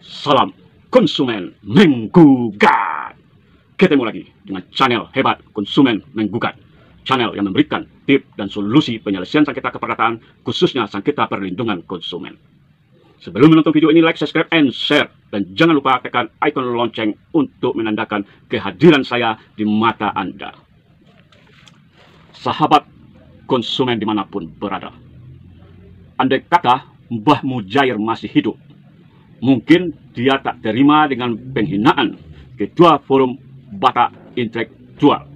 Salam konsumen menggugat. Ketemu lagi dengan channel hebat konsumen menggugat. Channel yang memberikan tips dan solusi penyelesaian sengketa keperdataan, khususnya sengketa perlindungan konsumen. Sebelum menonton video ini, like, subscribe, and share. Dan jangan lupa tekan ikon lonceng untuk menandakan kehadiran saya di mata Anda. Sahabat konsumen dimanapun berada, andai kata Mbah Mujair masih hidup, mungkin dia tak terima dengan penghinaan Ketua Forum Batak Intelektual.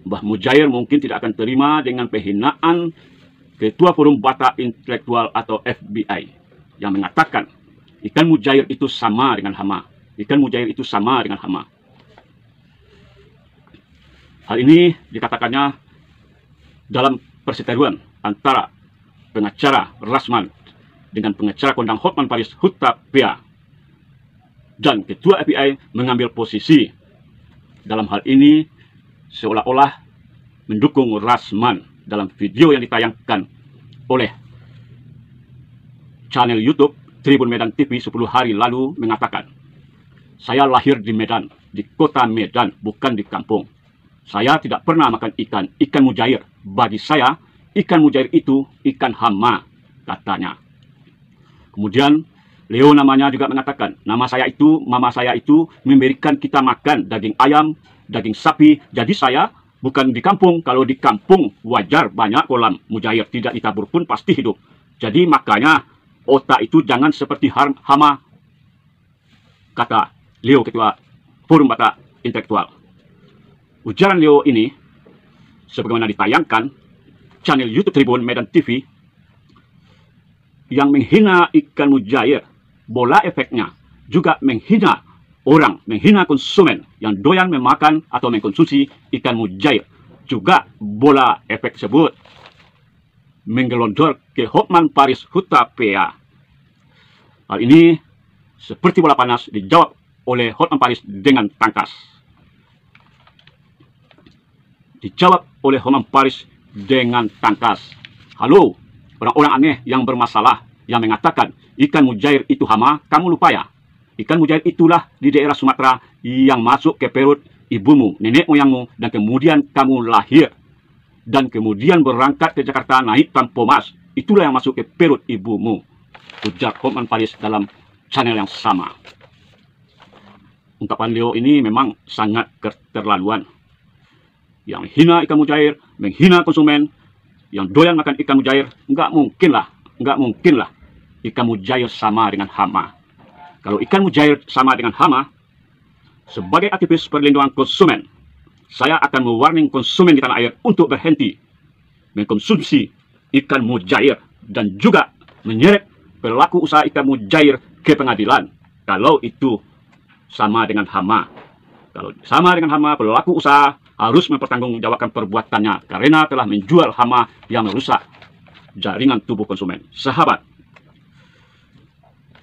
Mbah Mujair mungkin tidak akan terima dengan penghinaan Ketua Forum Batak Intelektual atau FBI yang mengatakan ikan mujair itu sama dengan hama. Ikan mujair itu sama dengan hama. Hal ini dikatakannya dalam perseteruan antara pengacara Rasman dengan pengacara kondang Hotman Paris Hutapea, dan Ketua FBI mengambil posisi dalam hal ini seolah-olah mendukung Rasman dalam video yang ditayangkan oleh channel YouTube Tribun Medan TV 10 hari lalu mengatakan, "Saya lahir di Medan, di kota Medan, bukan di kampung. Saya tidak pernah makan ikan mujair. Bagi saya, ikan mujair itu ikan hama," katanya. Kemudian Leo namanya juga mengatakan, mama saya itu memberikan kita makan daging ayam, daging sapi. Jadi saya bukan di kampung. Kalau di kampung wajar banyak kolam mujair, tidak ditabur pun pasti hidup. Jadi makanya otak itu jangan seperti hama, kata Leo, Ketua Forum Batak Intelektual. Ujaran Leo ini sebagaimana ditayangkan channel YouTube Tribun Medan TV yang menghina ikan mujair, bola efeknya juga menghina orang, menghina konsumen yang doyan memakan atau mengkonsumsi ikan mujair. Juga bola efek tersebut menggelondor ke Hotman Paris Hutapea. Hal ini seperti bola panas dijawab oleh Hotman Paris dengan tangkas. Dijawab oleh Hotman Paris dengan tangkas. "Halo, orang-orang aneh yang bermasalah, yang mengatakan ikan mujair itu hama, kamu lupa ya? Ikan mujair itulah di daerah Sumatera yang masuk ke perut ibumu, nenek moyangmu, dan kemudian kamu lahir. Dan kemudian berangkat ke Jakarta naik Tampomas. Itulah yang masuk ke perut ibumu," ujar Hotman Paris dalam channel yang sama. Ungkapan Leo ini memang sangat keterlaluan. Yang menghina ikan mujair, menghina konsumen yang doyan makan ikan mujair, nggak mungkin lah ikan mujair sama dengan hama. Kalau ikan mujair sama dengan hama, sebagai aktivis perlindungan konsumen, saya akan mewarning konsumen di tanah air untuk berhenti mengkonsumsi ikan mujair dan juga menyeret pelaku usaha ikan mujair ke pengadilan kalau itu sama dengan hama. Kalau sama dengan hama, pelaku usaha harus mempertanggungjawabkan perbuatannya karena telah menjual hama yang merusak jaringan tubuh konsumen. Sahabat,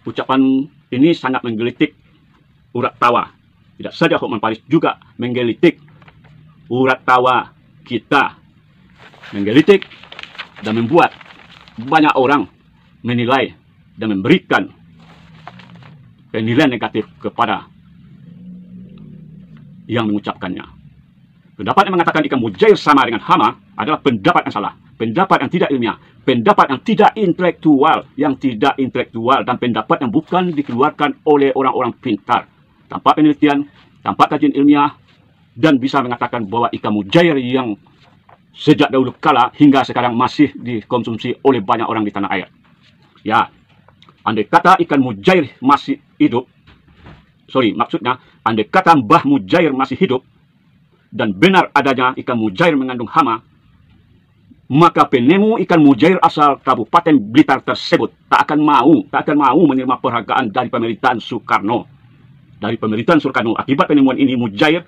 ucapan ini sangat menggelitik urat tawa. Tidak saja Hotman Paris, juga menggelitik urat tawa kita, menggelitik dan membuat banyak orang menilai dan memberikan penilaian negatif kepada yang mengucapkannya. Pendapat yang mengatakan ikan mujair sama dengan hama adalah pendapat yang salah, pendapat yang tidak ilmiah, pendapat yang tidak intelektual, dan pendapat yang bukan dikeluarkan oleh orang-orang pintar tanpa penelitian, tanpa kajian ilmiah, dan bisa mengatakan bahwa ikan mujair yang sejak dahulu kala hingga sekarang masih dikonsumsi oleh banyak orang di tanah air. Ya, andai kata ikan mujair masih hidup, maksudnya andai kata Mbah Mujair masih hidup dan benar adanya ikan mujair mengandung hama, maka penemu ikan mujair asal Kabupaten Blitar tersebut tak akan mau menerima penghargaan dari pemerintahan Soekarno. Akibat penemuan ini, mujair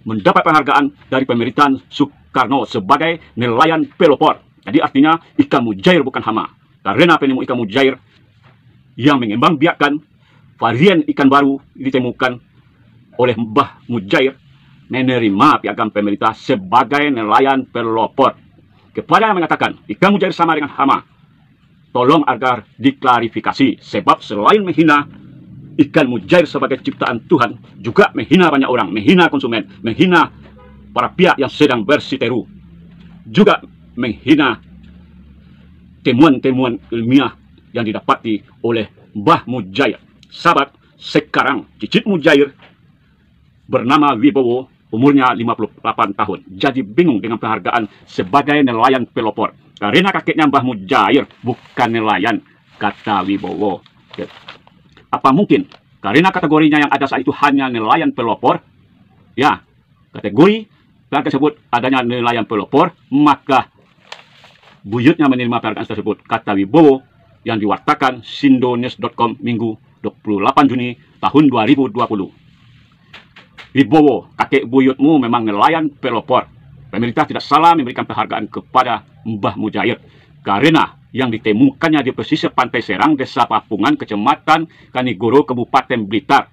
mendapat penghargaan dari pemerintahan Soekarno sebagai nelayan pelopor. Jadi artinya ikan mujair bukan hama, karena penemu ikan mujair yang mengembangbiakkan varian ikan baru ditemukan oleh Mbah Mujair menerima piagam pemerintah sebagai nelayan pelopor. Kepada yang mengatakan ikan mujair sama dengan hama, tolong agar diklarifikasi, sebab selain menghina ikan mujair sebagai ciptaan Tuhan juga menghina banyak orang, menghina konsumen, menghina para pihak yang sedang bersiteru, juga menghina temuan-temuan ilmiah yang didapati oleh Mbah Mujair. Sahabat, sekarang cicit mujair bernama Wibowo umurnya 58 tahun. Jadi bingung dengan penghargaan sebagai nelayan pelopor. Karena kakeknya Mbah Mujair bukan nelayan, kata Wibowo. Apa mungkin karena kategorinya yang ada saat itu hanya nelayan pelopor? Ya, kategori yang tersebut adanya nelayan pelopor, maka buyutnya menerima penghargaan tersebut, kata Wibowo yang diwartakan sindonews.com Minggu 28 Juni tahun 2020. Wibowo, kakek buyutmu memang nelayan pelopor. Pemerintah tidak salah memberikan penghargaan kepada Mbah Mujair karena yang ditemukannya di pesisir pantai Serang, Desa Papungan, Kecamatan Kanigoro, Kabupaten Blitar.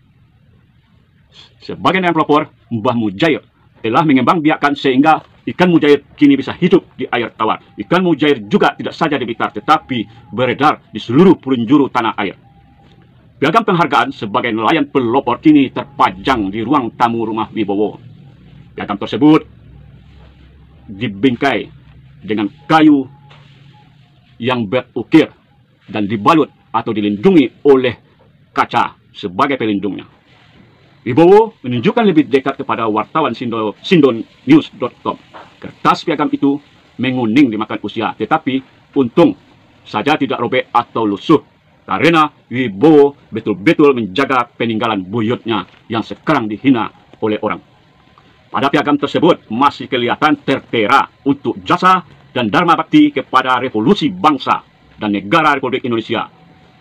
Sebagai nelayan pelopor, Mbah Mujair telah mengembangbiakkan sehingga ikan mujair kini bisa hidup di air tawar. Ikan mujair juga tidak saja di Blitar, tetapi beredar di seluruh penjuru tanah air. Piagam penghargaan sebagai nelayan pelopor kini terpajang di ruang tamu rumah Wibowo. Piagam tersebut dibingkai dengan kayu yang berukir dan dibalut atau dilindungi oleh kaca sebagai pelindungnya. Wibowo menunjukkan lebih dekat kepada wartawan sindonews.com. Kertas piagam itu menguning dimakan usia, tetapi untung saja tidak robek atau lusuh, karena Wibowo betul-betul menjaga peninggalan buyutnya yang sekarang dihina oleh orang. Pada piagam tersebut masih kelihatan tertera untuk jasa dan dharma bakti kepada revolusi bangsa dan negara Republik Indonesia.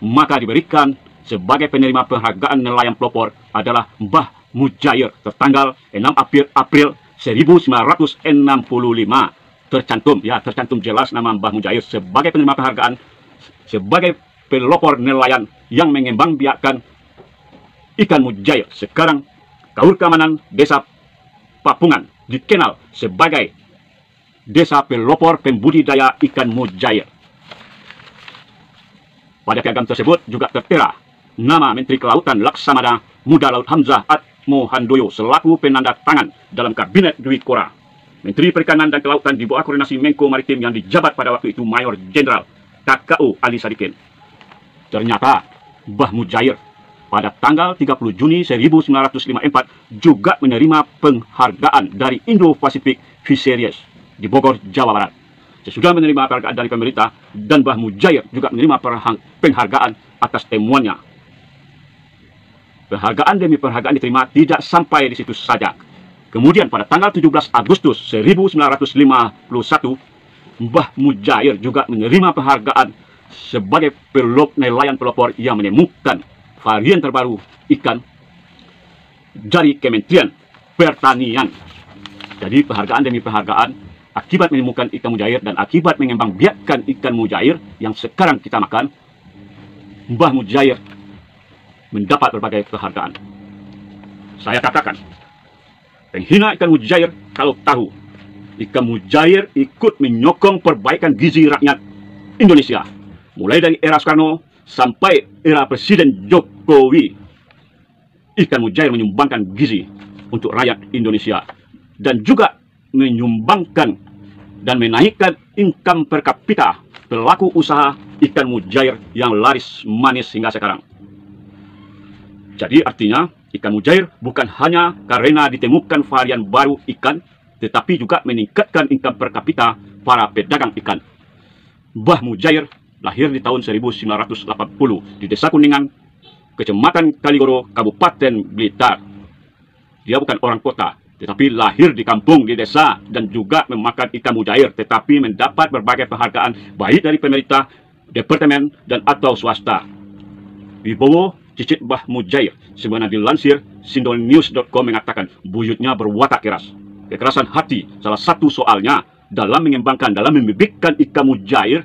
Maka diberikan sebagai penerima penghargaan nelayan pelopor adalah Mbah Mujair tertanggal 6 April 1965. Tercantum jelas nama Mbah Mujair sebagai penerima penghargaan sebagai pelopor nelayan yang mengembangbiakkan ikan mujair. Sekarang Kaur Keamanan Desa Papungan dikenal sebagai desa pelopor pembudidaya ikan mujair. Pada piagam tersebut juga tertera nama Menteri Kelautan Laksamana Muda Laut Hamzah Atmo Handoyo selaku penanda tangan dalam Kabinet Dwi Kora. Menteri Perikanan dan Kelautan di bawah koordinasi Menko Maritim yang dijabat pada waktu itu Mayor Jenderal KKU Ali Sadikin. Ternyata Mbah Mujair pada tanggal 30 Juni 1954 juga menerima penghargaan dari Indo-Pacific Fisheries di Bogor, Jawa Barat. Sesudah menerima penghargaan dari pemerintah, dan Mbah Mujair juga menerima penghargaan atas temuannya. Penghargaan demi penghargaan diterima tidak sampai di situ saja. Kemudian pada tanggal 17 Agustus 1951, Mbah Mujair juga menerima penghargaan sebagai nelayan pelopor yang menemukan varian terbaru ikan dari Kementerian Pertanian. Jadi penghargaan demi penghargaan akibat menemukan ikan mujair dan akibat mengembangbiakkan ikan mujair yang sekarang kita makan, Mbah Mujair mendapat berbagai penghargaan. Saya katakan, penghina ikan mujair kalau tahu ikan mujair ikut menyokong perbaikan gizi rakyat Indonesia. Mulai dari era Soekarno sampai era Presiden Jokowi, ikan mujair menyumbangkan gizi untuk rakyat Indonesia dan juga menyumbangkan dan menaikkan income per kapita pelaku usaha ikan mujair yang laris manis hingga sekarang. Jadi artinya ikan mujair bukan hanya karena ditemukan varian baru ikan, tetapi juga meningkatkan income per kapita para pedagang ikan. Mbah Mujair lahir di tahun 1980 di Desa Kuningan, Kecamatan Kanigoro, Kabupaten Blitar. Dia bukan orang kota, tetapi lahir di kampung, di desa, dan juga memakan ikan mujair, tetapi mendapat berbagai penghargaan baik dari pemerintah, departemen, dan atau swasta. Wibowo, cicit Mbah Mujair, sebenarnya dilansir sindonews.com mengatakan buyutnya berwatak keras. Kekerasan hati salah satu soalnya dalam mengembangkan, dalam membibitkan ikan mujair.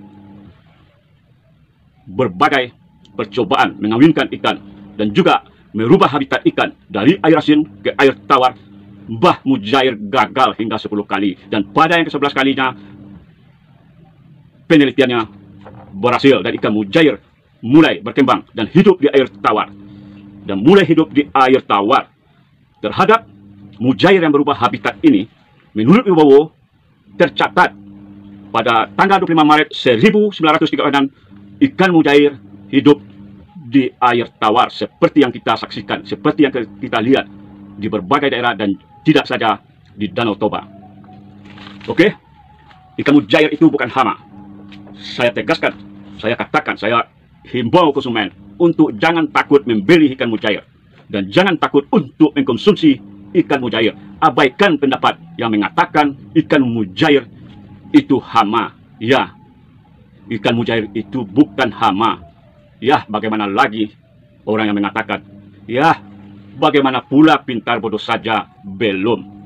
Berbagai percobaan mengawinkan ikan dan juga merubah habitat ikan dari air asin ke air tawar, Mbah Mujair gagal hingga 10 kali, dan pada yang ke-11 kalinya penelitiannya berhasil dan ikan mujair mulai berkembang dan hidup di air tawar. dan mulai hidup di air tawar. Terhadap mujair yang berubah habitat ini, menurut Wibowo, tercatat pada tanggal 25 Maret 1936, ikan mujair hidup di air tawar seperti yang kita saksikan, seperti yang kita lihat di berbagai daerah dan tidak saja di Danau Toba. Oke, ikan mujair itu bukan hama. Saya tegaskan, saya katakan, saya himbau konsumen untuk jangan takut membeli ikan mujair dan jangan takut untuk mengkonsumsi ikan mujair. Abaikan pendapat yang mengatakan ikan mujair itu hama. Ya, ikan mujair itu bukan hama. Ya, bagaimana lagi orang yang mengatakan, ya, bagaimana pula pintar bodoh saja belum.